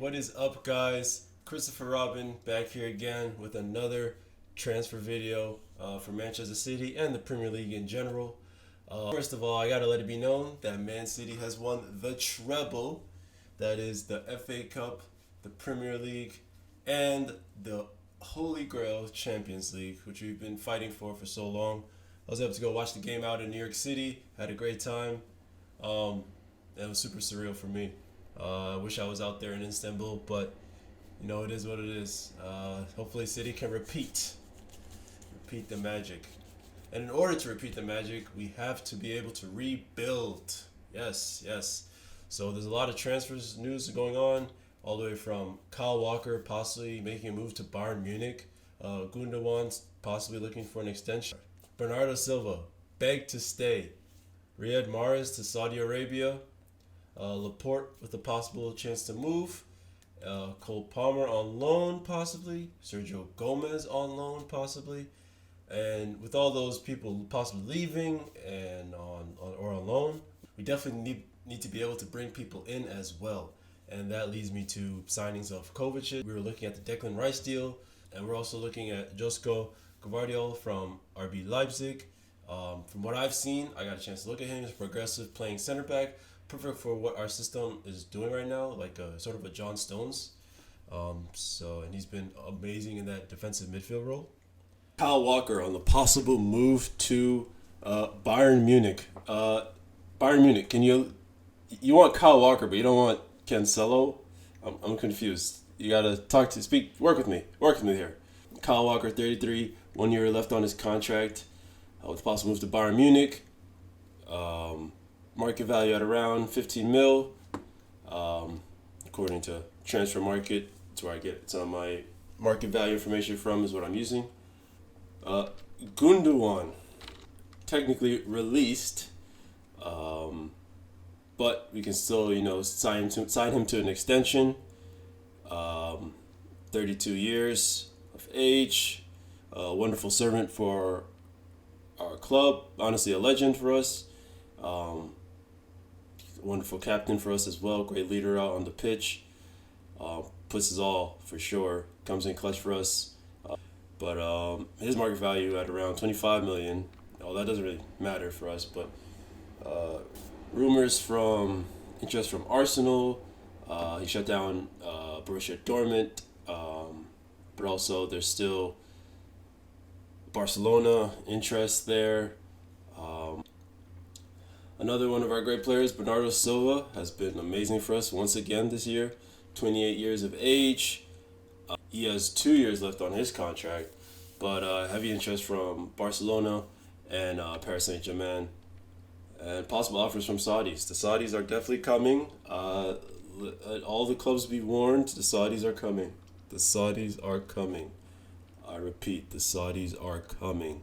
What is up, guys? Christopher Robin back here again with another transfer video for Manchester City and the Premier League in general. First of all, I gotta let it be known that Man City has won the treble. That is the FA Cup, the Premier League, and the Holy Grail Champions League, which we've been fighting for so long. I was able to go watch the game out in New York City. Had a great time. It was super surreal for me. I wish I was out there in Istanbul, but it is what it is. Hopefully, City can repeat the magic. And in order to repeat the magic, we have to be able to rebuild. Yes, yes. So there's a lot of transfers news going on, all the way from Kyle Walker possibly making a move to Bayern Munich, Gundogan possibly looking for an extension, Bernardo Silva begged to stay, Riyad Mahrez to Saudi Arabia, Laporte with a possible chance to move, Cole Palmer on loan possibly, Sergio Gomez on loan possibly, and with all those people possibly leaving and on loan, we definitely need to be able to bring people in as well. And that leads me to signings of Kovacic. We were looking at the Declan Rice deal, and we're also looking at Josko Gvardiol from RB Leipzig. From what I've seen, I got a chance to look at him. He's progressive, playing center back, perfect for what our system is doing right now, like a sort of a John Stones. And he's been amazing in that defensive midfield role. Kyle Walker on the possible move to Bayern Munich. Bayern Munich, you want Kyle Walker, but you don't want Cancelo? I'm confused. You gotta work with me here. Kyle Walker, 33, 1 year left on his contract, with possible move to Bayern Munich. Market value at around 15 mil, according to Transfer Market. It's where I get some of my market value information from, is what I'm using. Gundogan, technically released, but we can still, sign him to an extension. 32 years of age, wonderful servant for our club, honestly a legend for us. Wonderful captain for us as well, great leader out on the pitch. Puts his all for sure, comes in clutch for us. But his market value at around 25 million. That doesn't really matter for us, but interest from Arsenal. He shut down Borussia Dortmund, but also there's still Barcelona interest there. Another one of our great players, Bernardo Silva, has been amazing for us once again this year. 28 years of age. He has 2 years left on his contract, but heavy interest from Barcelona and Paris Saint-Germain, and possible offers from Saudis. The Saudis are definitely coming. All the clubs be warned, the Saudis are coming. The Saudis are coming. I repeat, the Saudis are coming.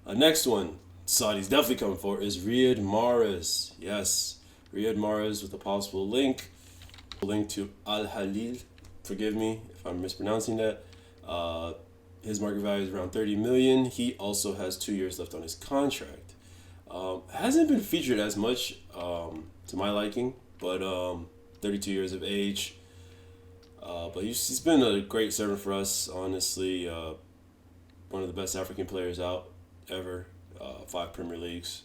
Next one, Saudis definitely coming for, is Riyad Mahrez. Yes, Riyad Mahrez with a possible link to Al Halil. Forgive me if I'm mispronouncing that. His market value is around 30 million. He also has 2 years left on his contract. Hasn't been featured as much to my liking, but 32 years of age. But he's been a great servant for us, honestly. One of the best African players out ever. 5 Premier Leagues.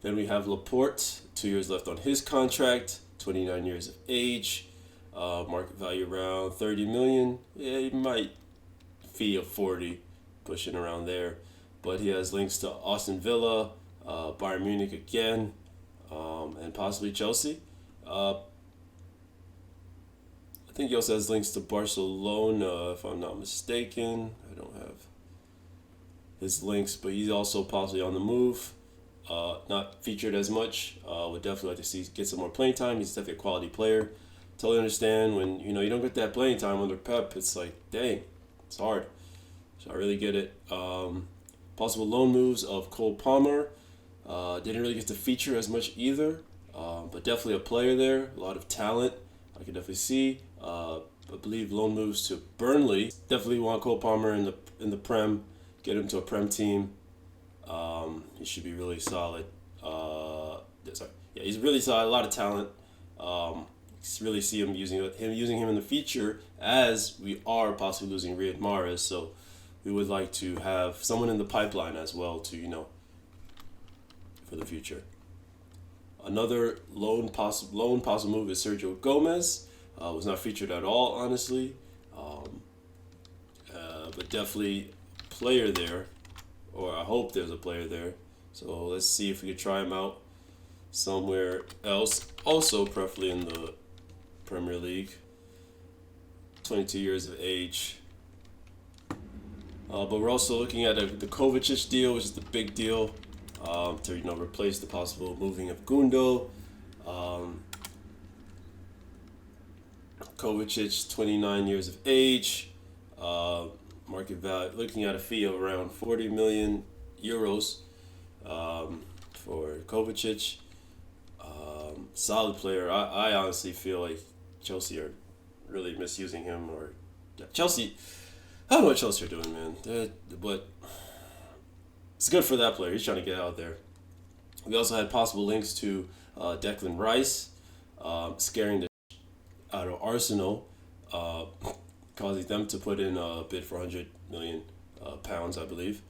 Then we have Laporte, 2 years left on his contract, 29 years of age. Market value around 30 million. Yeah, he might fee of 40, pushing around there. But he has links to Aston Villa, Bayern Munich again, and possibly Chelsea. I think he also has links to Barcelona, if I'm not mistaken. I don't have his links, but he's also possibly on the move. Not featured as much. Would definitely like to see get some more playing time. He's definitely a quality player. Totally understand when you don't get that playing time under Pep. It's like, dang, it's hard. So I really get it. Possible loan moves of Cole Palmer. Didn't really get to feature as much either, but definitely a player there. A lot of talent. I can definitely see. I believe loan moves to Burnley. Definitely want Cole Palmer in the Prem. Get him to a Prem team. He should be really solid. He's really solid. A lot of talent. really see him using him in the future, as we are possibly losing Riyad Mahrez. So we would like to have someone in the pipeline as well to for the future. Another loan possible move is Sergio Gomez. Was not featured at all, honestly, but definitely a player there, or I hope there's a player there. So let's see if we could try him out somewhere else, also preferably in the Premier League. 22 years of age. But we're also looking at the Kovacic deal, which is the big deal, to replace the possible moving of Gundo. Kovacic, 29 years of age. Market value, looking at a fee of around 40 million euros for Kovacic. Solid player. I honestly feel like Chelsea are really misusing him, or Chelsea. I don't know what Chelsea are doing, man. But it's good for that player. He's trying to get out there. We also had possible links to Declan Rice, scaring the out of Arsenal, causing them to put in a bid for 100 million pounds, I believe.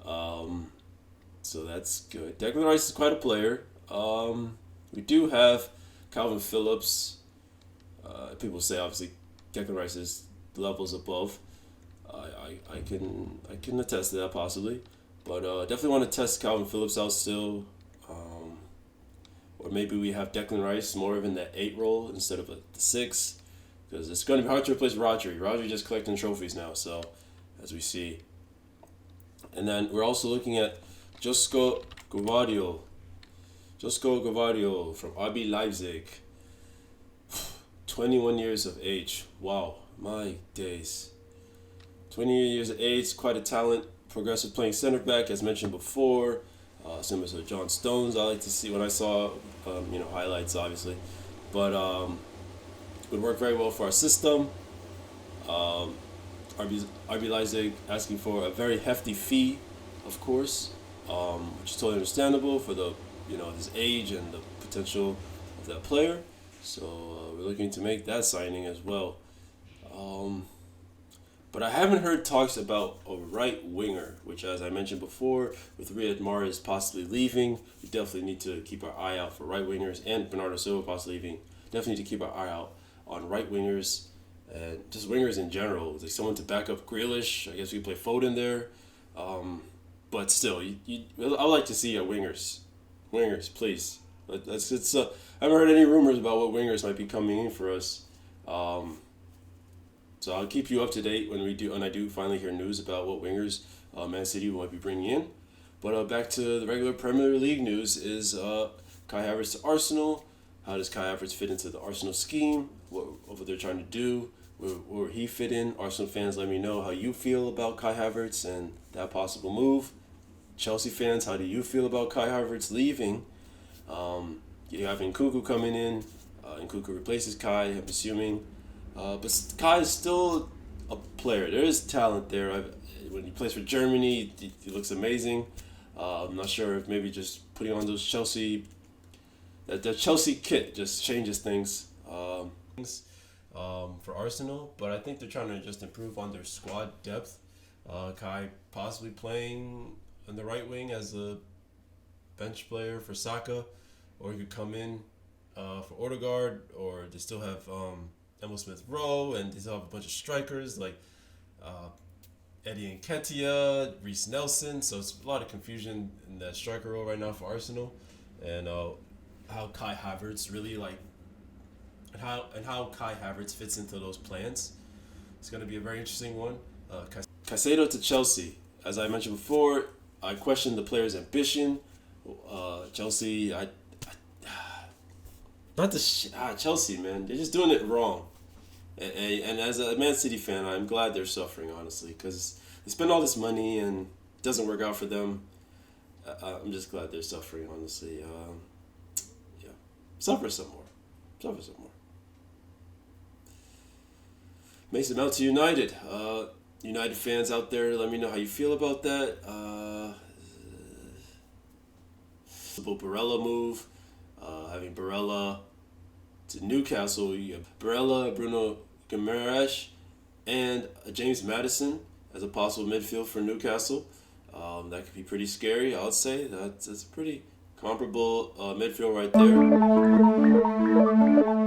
So that's good. Declan Rice is quite a player. We do have Calvin Phillips. People say obviously Declan Rice is levels above. I can attest to that possibly, but definitely want to test Calvin Phillips out still. Or maybe we have Declan Rice more of in the 8 role instead of the 6, because it's going to be hard to replace Rodri. Rodri just collecting trophies now, so as we see. And then we're also looking at Josko Gvardiol from RB Leipzig. 21 years of age. Wow, my days. 20 years of age, quite a talent. Progressive playing center back, as mentioned before. Similar to John Stones, I like to see when I saw, highlights, obviously. But would work very well for our system. RB Leipzig asking for a very hefty fee, of course, which is totally understandable for the his age and the potential of that player. So we're looking to make that signing as well. But I haven't heard talks about a right winger, which, as I mentioned before, with Riyad Mahrez possibly leaving, we definitely need to keep our eye out for right wingers, and Bernardo Silva possibly leaving. Definitely need to keep our eye out on right wingers and just wingers in general. Like someone to back up Grealish. I guess we play Foden there. But still, I would like to see wingers. Wingers, please. I haven't heard any rumors about what wingers might be coming in for us. So I'll keep you up to date when I do finally hear news about what wingers Man City might be bringing in. But back to the regular Premier League news is Kai Havertz to Arsenal. How does Kai Havertz fit into the Arsenal scheme? What they're trying to do? Where he fit in? Arsenal fans, let me know how you feel about Kai Havertz and that possible move. Chelsea fans, how do you feel about Kai Havertz leaving? You have Nkunku coming in. Nkunku replaces Kai, I'm assuming. But Kai is still a player. There is talent there. When he plays for Germany, he looks amazing. I'm not sure if maybe just putting on those Chelsea kit just changes things for Arsenal. But I think they're trying to just improve on their squad depth. Kai possibly playing on the right wing as a bench player for Saka, or he could come in for Odegaard, or they still have Emil Smith-Rowe, and they still have a bunch of strikers like Eddie Nketiah, Reece Nelson. So it's a lot of confusion in that striker role right now for Arsenal, and how Kai Havertz really and how Kai Havertz fits into those plans. It's going to be a very interesting one. Caicedo to Chelsea. As I mentioned before, I question the player's ambition. Chelsea, Chelsea, man, they're just doing it wrong. And as a Man City fan, I'm glad they're suffering, honestly, because they spend all this money and it doesn't work out for them. I'm just glad they're suffering, honestly. Suffer some more. Mason Mount to United. United fans out there, let me know how you feel about that. The Barella move, having Barella to Newcastle, you have Barella, Bruno Guimaraes, and James Maddison as a possible midfield for Newcastle. That could be pretty scary, I would say. That's a pretty comparable midfield right there.